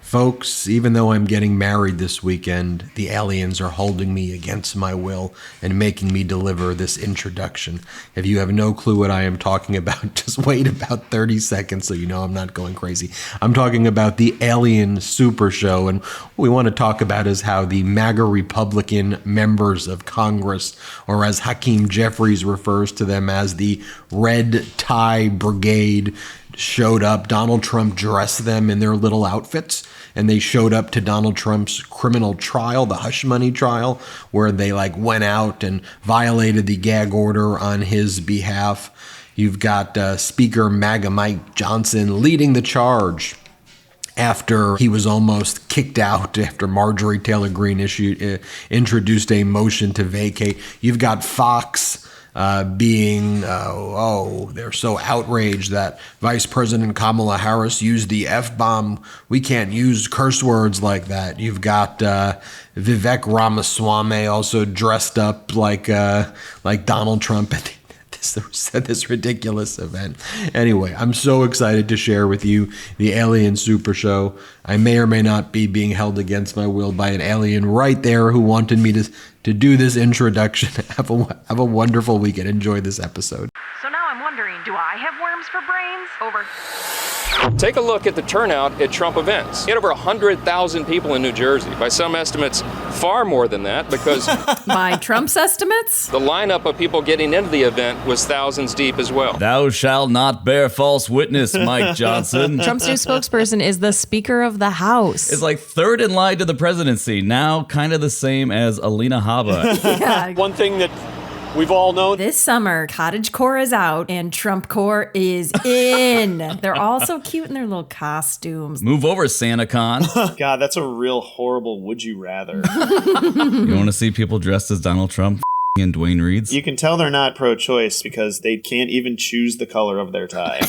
Folks, even though I'm getting married this weekend, the aliens are holding me against my will and making me deliver this introduction. If you have no clue what I am talking about, just wait about 30 seconds so you know I'm not going crazy. I'm talking about the Alien Super Show, and what we want to talk about is how the MAGA Republican members of Congress, or as Hakeem Jeffries refers to them as the Red Tie Brigade, showed up. Donald Trump dressed them in their little outfits, and they showed up to Donald Trump's criminal trial, the hush money trial, where they went out and violated the gag order on his behalf. You've got Speaker MAGA Mike Johnson leading the charge after he was almost kicked out after Marjorie Taylor Greene introduced a motion to vacate. You've got Fox being, they're so outraged that Vice President Kamala Harris used the F-bomb. We can't use curse words like that. You've got Vivek Ramaswamy also dressed up like Donald Trump at this ridiculous event. Anyway, I'm so excited to share with you the Alien Super Show. I may or may not be being held against my will by an alien right there who wanted me to do this introduction. Have a wonderful weekend. Enjoy this episode. So now I'm wondering, do I have worms for brains? Over. Take a look at the turnout at Trump events. He had over 100,000 people in New Jersey. By some estimates, far more than that, because by Trump's estimates, the lineup of people getting into the event was thousands deep as well. Thou shalt not bear false witness, Mike Johnson. Trump's new spokesperson is the Speaker of the House. It's like third in line to the presidency, now kind of the same as Alina Habba. Yeah. One thing that we've all known. This summer, cottagecore is out and Trumpcore is in. They're all so cute in their little costumes. Move over, SantaCon. God, that's a real horrible would you rather. You want to see people dressed as Donald Trump and Dwayne Reeds? You can tell they're not pro-choice because they can't even choose the color of their tie.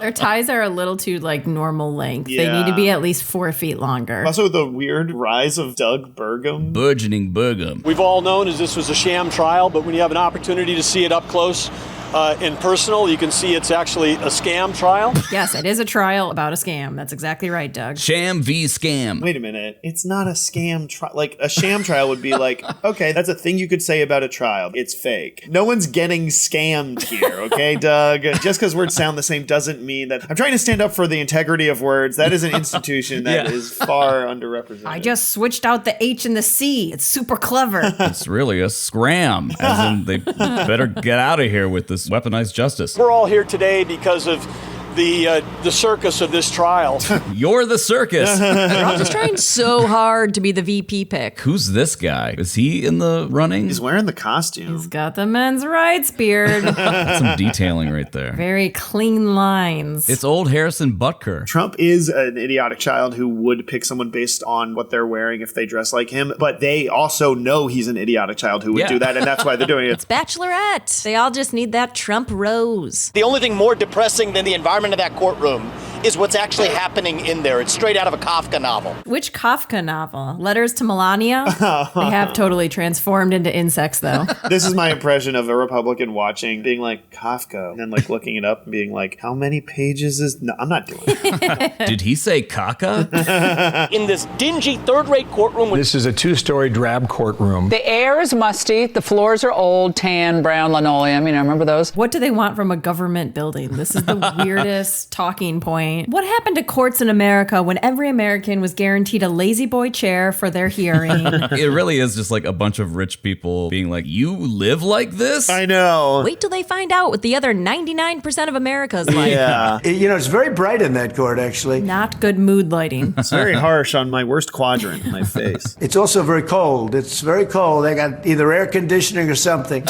Their ties are a little too normal length. Yeah. They need to be at least 4 feet longer. Also, the weird rise of Doug Burgum. Burgeoning Burgum. We've all known as this was a sham trial, but when you have an opportunity to see it up close and personal, you can see it's actually a scam trial. Yes, it is a trial about a scam. That's exactly right, Doug. Sham v. scam. Wait a minute. It's not a scam trial. A sham trial would be okay, that's a thing you could say about a trial. It's fake. No one's getting scammed here, okay, Doug? Just because words sound the same doesn't mean that. I'm trying to stand up for the integrity of words. That is an institution that is far underrepresented. I just switched out the H and the C. It's super clever. It's really a scram. As in, they better get out of here with this weaponized justice. We're all here today because of the circus of this trial. You're the circus. They're all just trying so hard to be the VP pick. Who's this guy? Is he in the running? He's wearing the costume. He's got the men's rights beard. Some detailing right there. Very clean lines. It's old Harrison Butker. Trump is an idiotic child who would pick someone based on what they're wearing if they dress like him, but they also know he's an idiotic child who would do that, and that's why they're doing it. It's Bachelorette. They all just need that Trump rose. The only thing more depressing than the environment of that courtroom is what's actually happening in there. It's straight out of a Kafka novel. Which Kafka novel? Letters to Melania? They have totally transformed into insects, though. This is my impression of a Republican watching, being like, Kafka, and then looking it up and being like, how many pages is... No, I'm not doing it. Did he say caca? In this dingy third-rate courtroom... This is a 2-story drab courtroom. The air is musty. The floors are old, tan, brown linoleum. Remember those? What do they want from a government building? This is the weirdest talking point. What happened to courts in America when every American was guaranteed a lazy boy chair for their hearing? It really is just a bunch of rich people being like, you live like this? I know. Wait till they find out what the other 99% of America's like. Yeah. It's very bright in that court, actually. Not good mood lighting. It's very harsh on my worst quadrant, my face. It's also very cold. It's very cold. They got either air conditioning or something.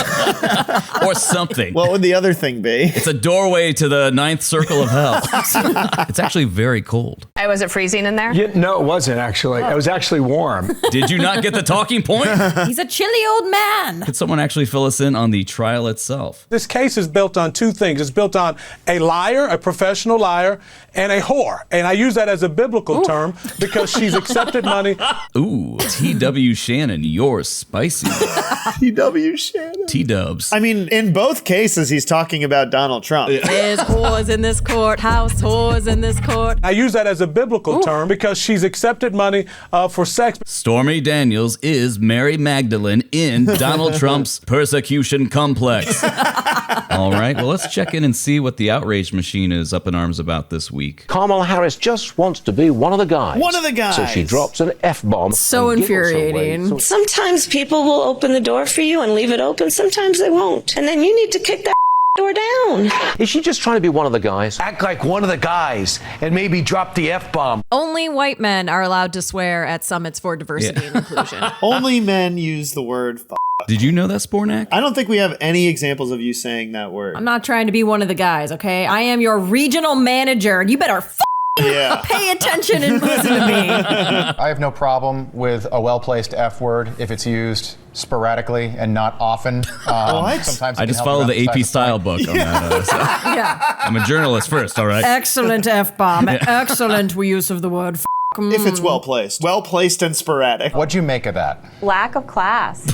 Or something. What would the other thing be? It's a doorway to the 9th circle of hell. It's actually very cold. Was it freezing in there? No, it wasn't, actually. It was actually warm. Did you not get the talking point? He's a chilly old man. Could someone actually fill us in on the trial itself? This case is built on two things. It's built on a liar, a professional liar, and a whore. And I use that as a biblical term because she's accepted money. Ooh, T.W. Shannon, you're spicy. T.W. Shannon. T-dubs. I mean, in both cases, he's talking about Donald Trump. There's whores in this courthouse, whores in this court. I use that as a biblical term because she's accepted money for sex. Stormy Daniels is Mary Magdalene in Donald Trump's persecution complex. All right, well, let's check in and see what the outrage machine is up in arms about this week. Kamala Harris just wants to be one of the guys. One of the guys. So she drops an F-bomb. So infuriating. Sometimes people will open the door for you and leave it open. Sometimes they won't. And then you need to kick that door down. Is she just trying to be one of the guys? Act like one of the guys and maybe drop the F-bomb. Only white men are allowed to swear at summits for diversity and inclusion. Only men use the word f***. Did you know that, Spornak? I don't think we have any examples of you saying that word. I'm not trying to be one of the guys, okay? I am your regional manager, and you better pay attention and listen to me. I have no problem with a well-placed F word if it's used sporadically and not often. Sometimes I just follow the AP style book on that. Yeah. I'm a journalist first, all right? Excellent F-bomb. Excellent use of the word f***. If it's well-placed. Well-placed and sporadic. What'd you make of that? Lack of class.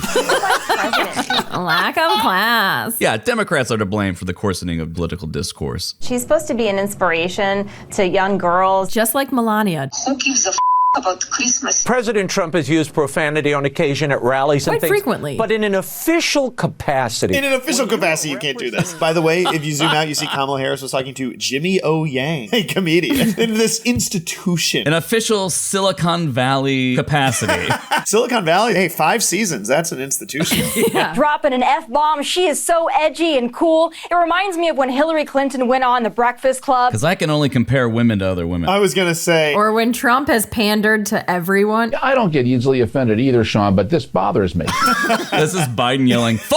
Lack of class. Yeah, Democrats are to blame for the coarsening of political discourse. She's supposed to be an inspiration to young girls. Just like Melania. Who gives a f*** about Christmas? President Trump has used profanity on occasion at rallies and Quite things. frequently. But in an official capacity. In an official capacity, you can't do this. By the way, if you zoom out, you see Kamala Harris was talking to Jimmy O. Yang, a comedian, in this institution. An official Silicon Valley capacity. Silicon Valley, hey, 5 seasons. That's an institution. Yeah. Dropping an F-bomb. She is so edgy and cool. It reminds me of when Hillary Clinton went on The Breakfast Club. Because I can only compare women to other women. I was going to say. Or when Trump has pandered to everyone. I don't get easily offended either, Sean, but this bothers me. This is Biden yelling, F***.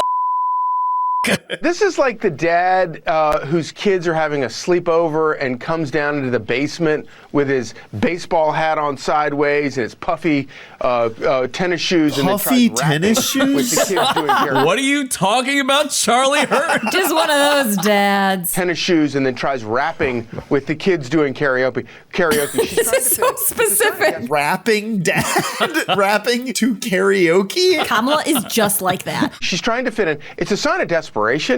This is like the dad whose kids are having a sleepover and comes down into the basement with his baseball hat on sideways and his puffy tennis shoes. Puffy and then tries tennis shoes? with the kids doing karaoke. What are you talking about, Charlie Hurt? Just one of those dads. Tennis shoes and then tries rapping with the kids doing karaoke. This is so specific. Rapping dad? Rapping to karaoke? Kamala is just like that. She's trying to fit in. It's a sign of desperation.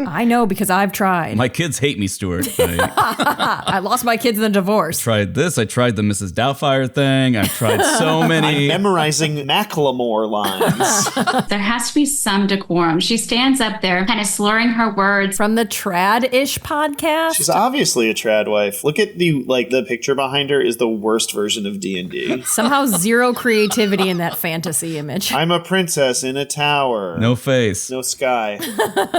I know because I've tried. My kids hate me, Stuart. I lost my kids in a divorce. Tried this. I tried the Mrs. Doubtfire thing. I've tried so many. I'm memorizing Macklemore lines. There has to be some decorum. She stands up there kind of slurring her words. From the Trad-ish podcast. She's obviously a trad wife. Look at the picture behind her is the worst version of D&D. Somehow zero creativity in that fantasy image. I'm a princess in a tower. No face. No sky.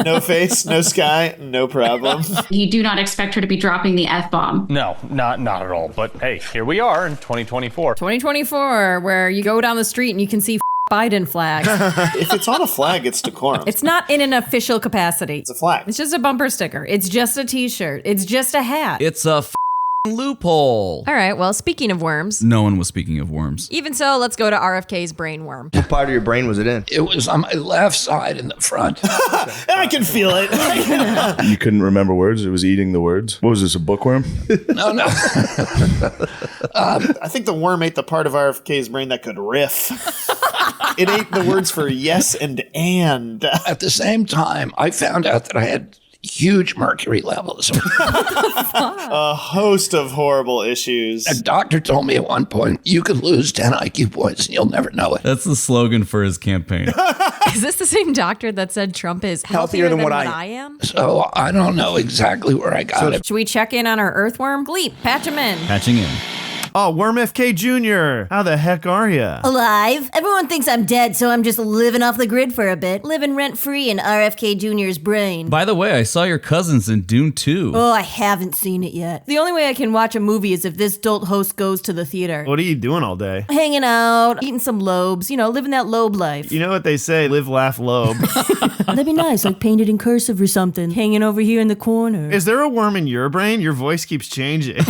No face, no sky, no problem. You do not expect her to be dropping the F-bomb. No, not at all. But hey, here we are in 2024. 2024, where you go down the street and you can see Biden flag. If it's on a flag, it's decorum. It's not in an official capacity. It's a flag. It's just a bumper sticker. It's just a t-shirt. It's just a hat. It's a loophole. All right, well, speaking of worms. No one was speaking of worms. Even so, let's go to RFK's brain worm. What part of your brain was it in? It was on my left side in the front. I can feel it. You couldn't remember words? It was eating the words? What was this, a bookworm? No. I think the worm ate the part of RFK's brain that could riff. It ate the words for yes and. At the same time, I found out that I had huge mercury levels. A host of horrible issues. A doctor told me at one point, you could lose 10 IQ points and you'll never know it. That's the slogan for his campaign. Is this the same doctor that said Trump is healthier than what I am? So I don't know exactly where I got it. Should we check in on our earthworm? Gleep, patch him in. Patching in. Oh, RFK Jr. How the heck are ya? Alive. Everyone thinks I'm dead, so I'm just living off the grid for a bit. Living rent-free in RFK Jr.'s brain. By the way, I saw your cousins in Dune 2. Oh, I haven't seen it yet. The only way I can watch a movie is if this dolt host goes to the theater. What are you doing all day? Hanging out, eating some lobes, living that lobe life. You know what they say, live, laugh, lobe. That'd be nice, like painted in cursive or something. Hanging over here in the corner. Is there a worm in your brain? Your voice keeps changing.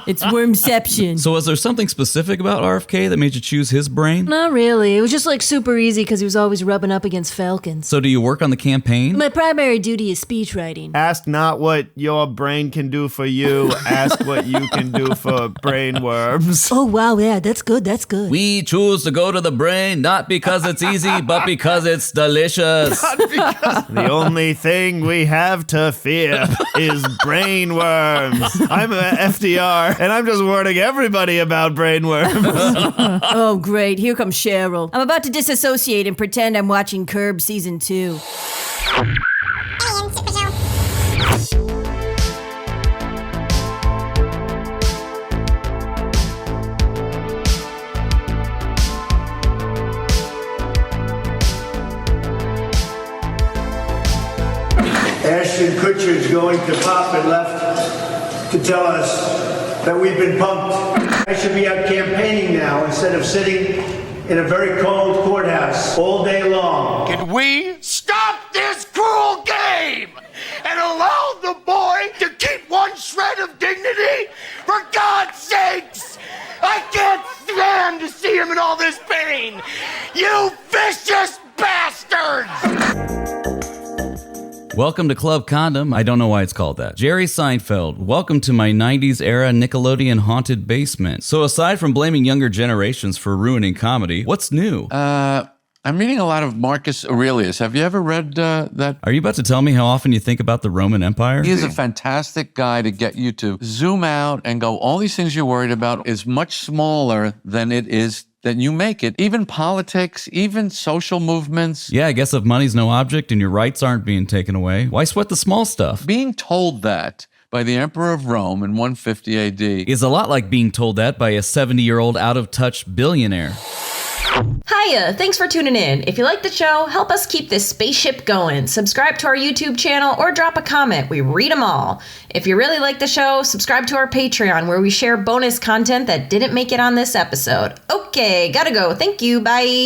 It's wormception. So was there something specific about RFK that made you choose his brain? Not really. It was just like super easy because he was always rubbing up against Falcons. So do you work on the campaign? My primary duty is speech writing. Ask not what your brain can do for you. Ask what you can do for brain worms. Oh, wow. Yeah, that's good. That's good. We choose to go to the brain not because it's easy, but because it's delicious. The only thing we have to fear is brain worms. I'm a FDR, and I'm just warning everybody about brainworms. Oh, great. Here comes Cheryl. I'm about to disassociate and pretend I'm watching Curb Season 2. Ashton Kutcher's going to pop and left to tell us that we've been pumped. I should be out campaigning now instead of sitting in a very cold courthouse all day long. Can we stop this cruel game and allow the boy to keep one shred of dignity? For God's sakes! I can't stand to see him in all this pain! You vicious bastards! Welcome to Club Condom. I don't know why it's called that. Jerry Seinfeld, welcome to my 90s era Nickelodeon haunted basement. So aside from blaming younger generations for ruining comedy, what's new? I'm reading a lot of Marcus Aurelius. Have you ever read that? Are you about to tell me how often you think about the Roman Empire? He is a fantastic guy to get you to zoom out and go, all these things you're worried about is much smaller than it is that you make it. Even politics, even social movements. Yeah, I guess if money's no object and your rights aren't being taken away, why sweat the small stuff? Being told that by the Emperor of Rome in 150 AD is a lot like being told that by a 70-year-old out-of-touch billionaire. Hiya, thanks for tuning in. If you like the show, help us keep this spaceship going. Subscribe to our YouTube channel or drop a comment. We read them all. If you really like the show, subscribe to our Patreon where we share bonus content that didn't make it on this episode. Okay, gotta go. Thank you. Bye.